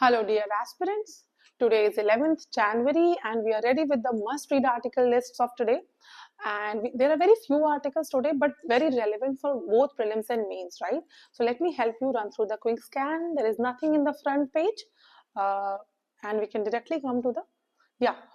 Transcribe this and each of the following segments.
Hello dear aspirants, today is 11th January and we are ready with the must-read article lists of today. And there are very few articles today but very relevant for both prelims and mains, right? So let me help you run through the quick scan. There is nothing in the front page and we can directly come to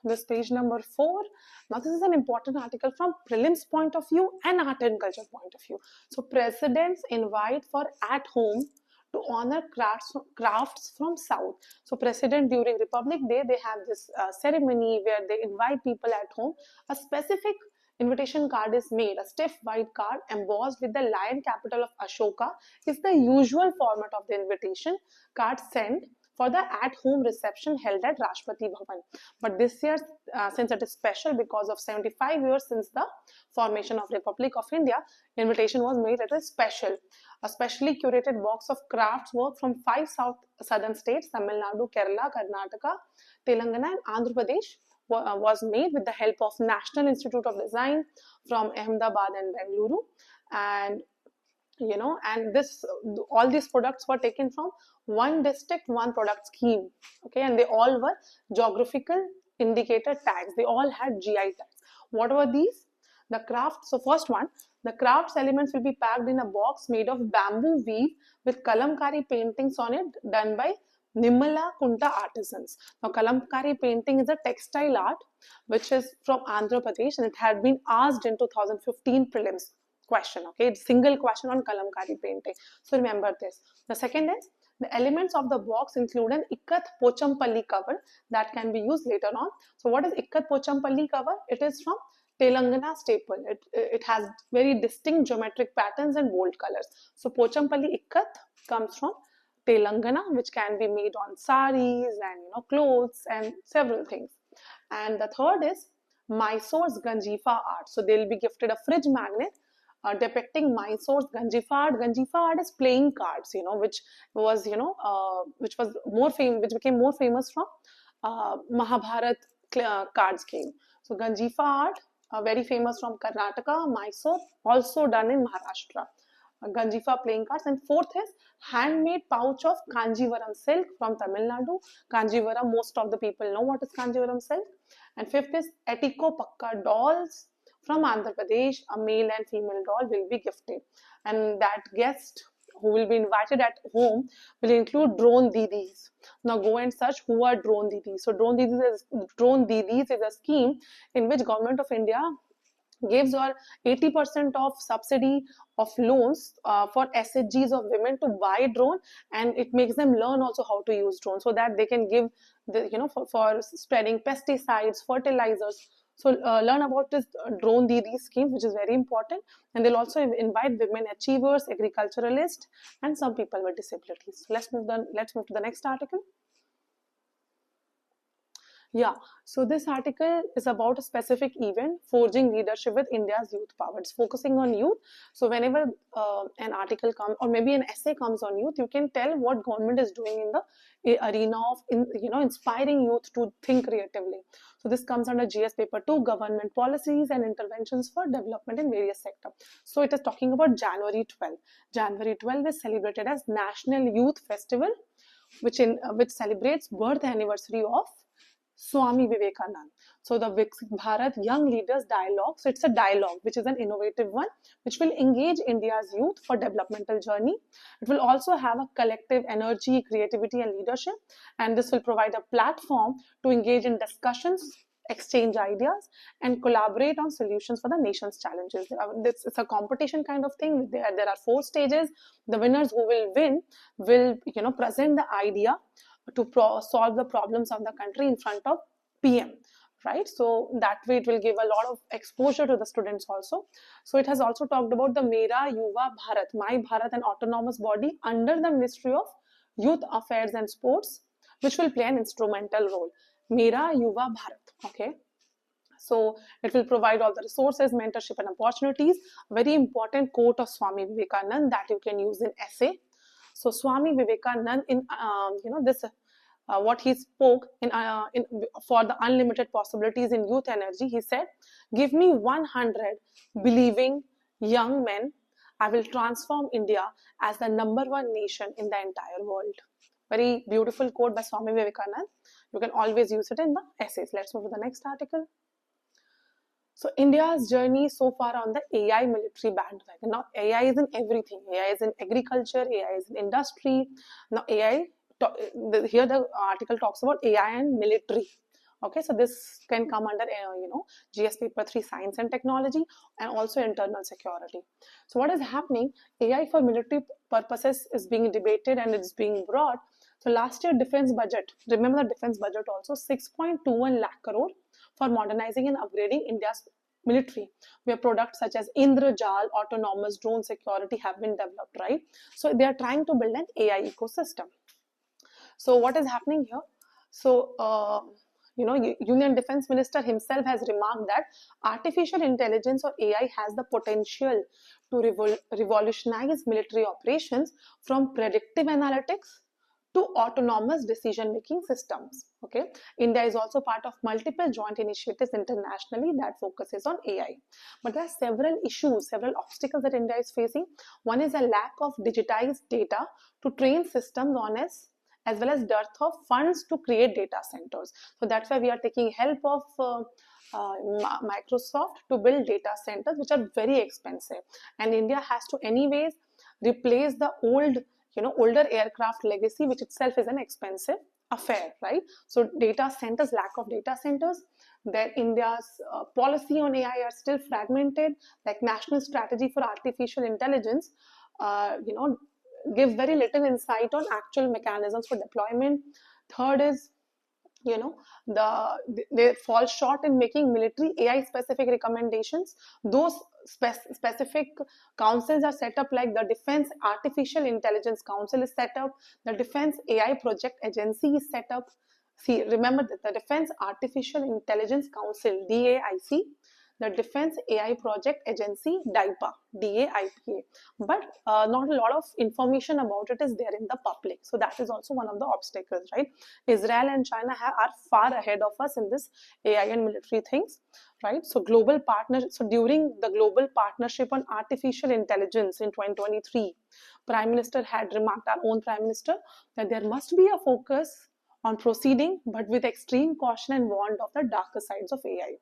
this page number 4. Now this is an important article from prelims point of view and art and culture point of view. So presidents invite for at home to honor crafts from South. So president during Republic Day, they have this ceremony where they invite people at home. A specific invitation card is made, a stiff white card embossed with the lion capital of Ashoka is the usual format of the invitation card sent for the at-home reception held at Rashtrapati Bhavan. But this year, since it is special because of 75 years since the formation of Republic of India, invitation was made at a special. A specially curated box of crafts work from 5 southern states, Tamil Nadu, Kerala, Karnataka, Telangana and Andhra Pradesh was made with the help of National Institute of Design from Ahmedabad and Bengaluru. And all these products were taken from one district, one product scheme. Okay, and they all were geographical indicator tags. They all had GI tags. What were these? The crafts. So first one, the crafts elements will be packed in a box made of bamboo weave with kalamkari paintings on it done by Nimala Kunta artisans. Now kalamkari painting is a textile art which is from Andhra Pradesh and it had been asked in 2015 prelims question. Okay, it's single question on kalamkari painting. So remember this. The second is the elements of the box include an 𝐿𝐿 Pochampalli cover that can be used later on. So what is 𝐿𝐿 Pochampalli cover? It is from Telangana staple. It has very distinct geometric patterns and bold colors. So Pochampalli 𝐿𝐿 comes from Telangana, which can be made on saris and clothes and several things. And the third is Mysore's 𝐿𝐿𝐤𝐻𝐻 art. So they will be gifted a fridge magnet depicting Mysore's 𝐿𝐿𝐤𝐻𝐻 art. 𝐿𝐿𝐤𝐻𝐻 art is playing cards, which was which became more famous from Mahabharat cards game. So 𝐿𝐿𝐤𝐻𝐻 art, very famous from Karnataka, Mysore, also done in Maharashtra. 𝐿𝐿𝐤𝐻𝐻 playing cards. And fourth is handmade pouch of Kanjivaram silk from Tamil Nadu. Kanjivaram, most of the people know what is Kanjivaram silk. And fifth is Etiko Pakka dolls from Andhra Pradesh. A male and female doll will be gifted. And that guest who will be invited at home will include drone didis. Now go and search who are drone didis. So drone didis is a scheme in which Government of India gives or 80% of subsidy of loans for SHGs of women to buy drone, and it makes them learn also how to use drone so that they can give for spreading pesticides, fertilizers. So learn about this drone Didi scheme, which is very important, and they'll also invite women achievers, agriculturalists, and some people with disabilities. So let's move to the next article. Yeah, so this article is about a specific event, forging leadership with India's youth power. It's focusing on youth. So whenever an article comes or maybe an essay comes on youth, you can tell what government is doing in the arena of inspiring youth to think creatively. So this comes under GS paper 2, government policies and interventions for development in various sectors. So it is talking about January 12. January 12 is celebrated as National Youth Festival, which celebrates birth anniversary of Swami Vivekanand. So the Viksit Bharat Young Leaders Dialogue. So it's a dialogue which is an innovative one which will engage India's youth for developmental journey. It will also have a collective energy, creativity and leadership, and this will provide a platform to engage in discussions, exchange ideas and collaborate on solutions for the nation's challenges. It's a competition kind of thing. There are 4 stages. The winners who will win will present the idea to solve the problems of the country in front of PM, right? So that way it will give a lot of exposure to the students also. So it has also talked about the Mera Yuva Bharat, My Bharat, an autonomous body under the Ministry of Youth Affairs and Sports, which will play an instrumental role. Mera Yuva Bharat, okay? So it will provide all the resources, mentorship and opportunities. A very important quote of Swami Vivekanand that you can use in essay. So Swami Vivekanand in what he spoke for the unlimited possibilities in youth energy, he said, "Give me 100 believing young men, I will transform India as the #1 nation in the entire world." Very beautiful quote by Swami Vivekananda. You can always use it in the essays. Let's move to the next article. So India's journey so far on the AI military bandwagon. Now AI is in everything. AI is in agriculture, AI is in industry. Now AI, here the article talks about AI and military. Okay, so this can come under GS paper 3 science and technology, and also internal security. So what is happening? AI for military purposes is being debated and it's being brought. So last year defense budget, remember the defense budget also, 6.21 lakh crore for modernizing and upgrading India's military, where products such as 𝙤𝙤𝙩'𝙩, autonomous drone security have been developed, right? So they are trying to build an AI ecosystem. So what is happening here? So Union Defense Minister himself has remarked that artificial intelligence or AI has the potential to revolutionize military operations from predictive analytics to autonomous decision-making systems. Okay, India is also part of multiple joint initiatives internationally that focuses on AI. But there are several issues, several obstacles that India is facing. One is a lack of digitized data to train systems on, as well as dearth of funds to create data centers. So that's why we are taking help of Microsoft to build data centers, which are very expensive. And India has to anyways replace the older aircraft legacy, which itself is an expensive affair, right? So data centers, lack of data centers. Then India's policy on AI are still fragmented. Like national strategy for artificial intelligence, gives very little insight on actual mechanisms for deployment. Third is, they fall short in making military AI specific recommendations. Those specific councils are set up, like the Defense Artificial Intelligence Council is set up, the Defense AI Project Agency is set up. See, remember that the Defense Artificial Intelligence Council, DAIC, the Defense AI Project Agency, DAIPA, DAIPA. But not a lot of information about it is there in the public. So that is also one of the obstacles, right? Israel and China are far ahead of us in this AI and military things, right? So during the global partnership on artificial intelligence in 2023, Prime Minister had remarked, our own Prime Minister, that there must be a focus on proceeding, but with extreme caution, and warned of the darker sides of AI.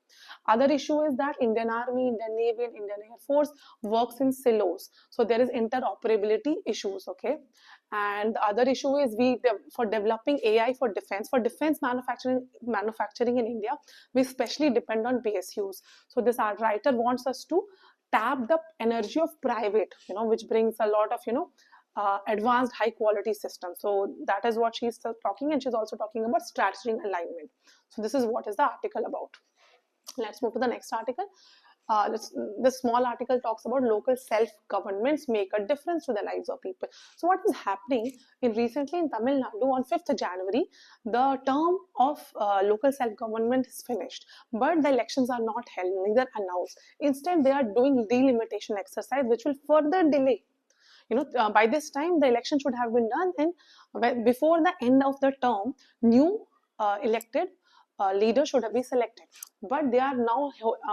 Other issue is that Indian Army, Indian Navy, and Indian Air Force works in silos. So there is interoperability issues, okay? And the other issue is for developing AI for defense manufacturing in India, we especially depend on PSUs. So this art writer wants us to tap the energy of private, which brings a lot of, advanced high quality systems. So that is what she's talking, and she's also talking about strategy and alignment. So this is what is the article about. Let's move to the next article. This small article talks about local self-governments make a difference to the lives of people. So what is happening recently in Tamil Nadu on 5th January, the term of local self-government is finished, but the elections are not held, neither announced. Instead, they are doing delimitation exercise, which will further delay. By this time the election should have been done, and before the end of the term, new elected leader should have been selected. But they are now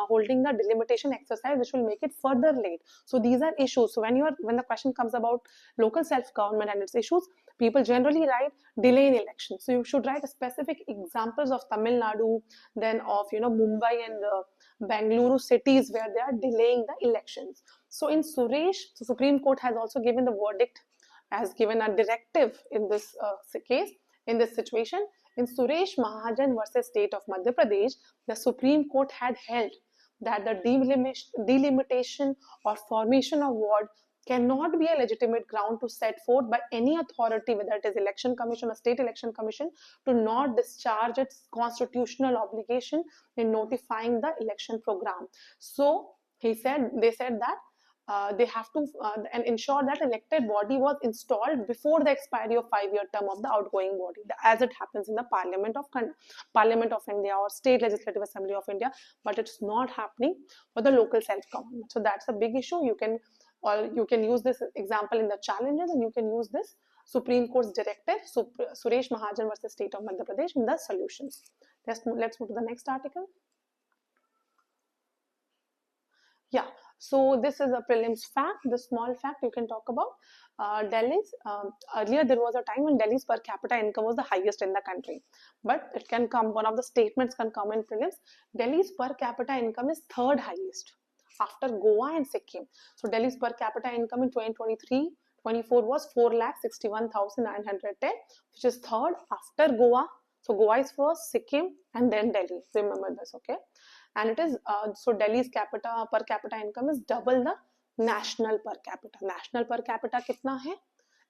holding the delimitation exercise, which will make it further late. So these are issues. So when the question comes about local self-government and its issues, people generally write delay in election. So you should write specific examples of Tamil Nadu, then of Mumbai and Bengaluru cities where they are delaying the elections. So in Supreme Court has also given the verdict, has given a directive in this case, in this situation. In Suresh Mahajan versus State of Madhya Pradesh, the Supreme Court had held that the delimitation or formation of ward cannot be a legitimate ground to set forth by any authority, whether it is Election Commission or State Election Commission, to not discharge its constitutional obligation in notifying the election program. So they said that they have to and ensure that elected body was installed before the expiry of 5-year term of the outgoing body, as it happens in the Parliament of India or State Legislative Assembly of India, but it's not happening for the local self-government. So that's a big issue. You can use this example in the challenges, and you can use this Supreme Court's directive, Suresh Mahajan versus State of Madhya Pradesh, in the solutions. Let's move to the next article. Yeah. So this is a prelims fact, the small fact you can talk about. Delhi's, earlier there was a time when Delhi's per capita income was the highest in the country, but it can come, one of the statements can come in prelims. Delhi's per capita income is third highest after Goa and Sikkim. So Delhi's per capita income in 2023-24 was 4,61,910, which is third after Goa. So Goa is first, Sikkim, and then Delhi. Remember this, okay? And it is, so Delhi's per capita income is double the national per capita. National per capita कितना है?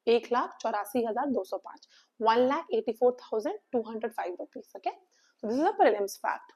1,84,205, 1,84,205 rupees. Okay, so this is a prelims fact.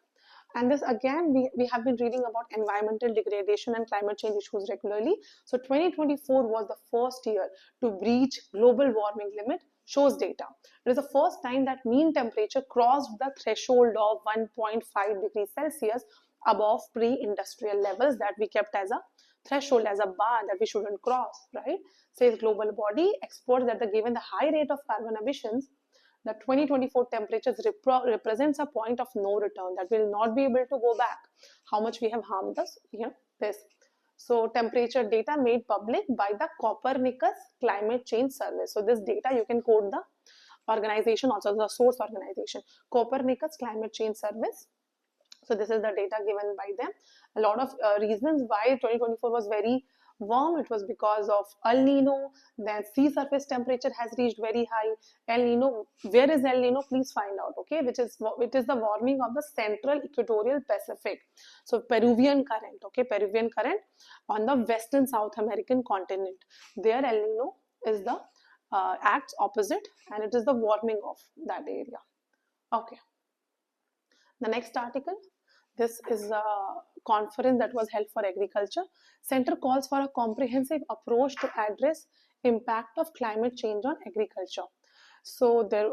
And this again, we have been reading about environmental degradation and climate change issues regularly. So 2024 was the first year to breach global warming limit, shows data. It is the first time that mean temperature crossed the threshold of 1.5 degrees Celsius above pre-industrial levels that we kept as a threshold, as a bar that we shouldn't cross, right? Says global body. Experts that given the high rate of carbon emissions, the 2024 temperatures represents a point of no return, that will not be able to go back. How much we have harmed us, this. So temperature data made public by the Copernicus Climate Change Service. So this data, you can quote the organization, also the source organization, Copernicus Climate Change Service. So this is the data given by them. A lot of reasons why 2024 was very warm. It was because of El Nino. Then sea surface temperature has reached very high. El Nino, where is El Nino? Please find out. Okay, it is the warming of the central equatorial Pacific. So Peruvian current. Okay, Peruvian current on the western South American continent. There El Nino is the acts opposite, and it is the warming of that area. Okay. The next article. This is a conference that was held for agriculture. Center calls for a comprehensive approach to address impact of climate change on agriculture. So there,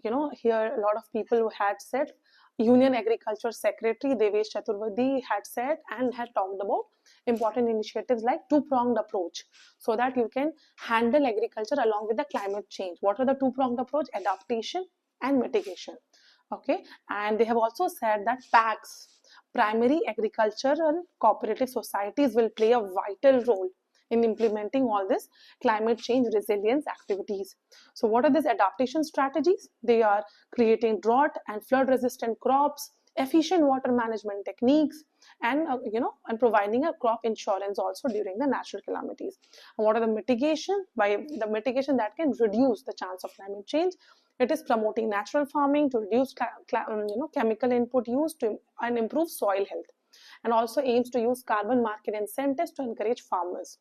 here a lot of people who had said, Union Agriculture Secretary 𝐷𝐵 Chaturvedi had said and had talked about important initiatives like two-pronged approach, so that you can handle agriculture along with the climate change. What are the two-pronged approach? Adaptation and mitigation. Okay, and they have also said that PACS, primary agricultural cooperative societies, will play a vital role in implementing all this climate change resilience activities. So what are these adaptation strategies? They are creating drought and flood resistant crops, efficient water management techniques, and and providing a crop insurance also during the natural calamities. And what are the mitigation? By the mitigation that can reduce the chance of climate change, it is promoting natural farming to reduce chemical input use and improve soil health, and also aims to use carbon market incentives to encourage farmers.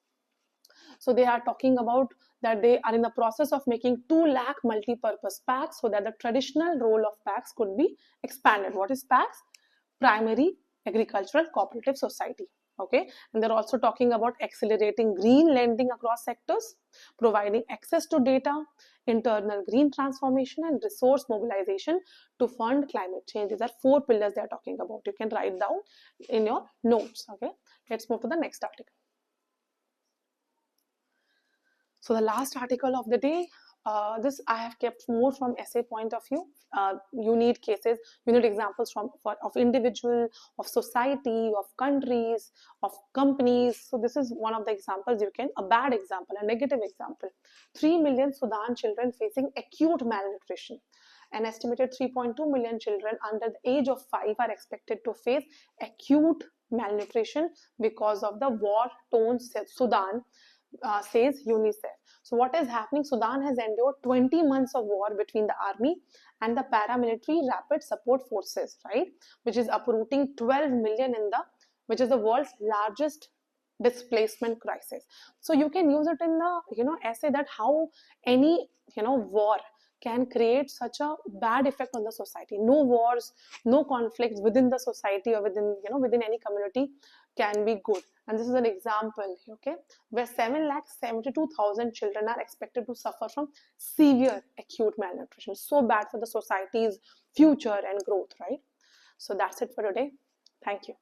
So they are talking about that they are in the process of making 2 lakh multi-purpose packs, so that the traditional role of packs could be expanded. What is packs? Primary agricultural cooperative society. Okay, and they're also talking about accelerating green lending across sectors, providing access to data, internal green transformation, and resource mobilization to fund climate change. These are 4 pillars they are talking about. You can write down in your notes. Okay, let's move to the next article. So the last article of the day, this I have kept more from essay point of view. You need cases, you need examples of individual, of society, of countries, of companies. So this is one of the examples you can, a bad example, a negative example. 3 million Sudan children facing acute malnutrition. An estimated 3.2 million children under the age of 5 are expected to face acute malnutrition because of the war-torn Sudan, says UNICEF. So what is happening? Sudan has endured 20 months of war between the army and the paramilitary rapid support forces, right? Which is uprooting 12 million which is the world's largest displacement crisis. So you can use it in the essay that how any war can create such a bad effect on the society. No wars, no conflicts within the society or within any community can be good. And this is an example, okay, where 7,72,000 children are expected to suffer from severe acute malnutrition. So bad for the society's future and growth, right? So that's it for today. Thank you.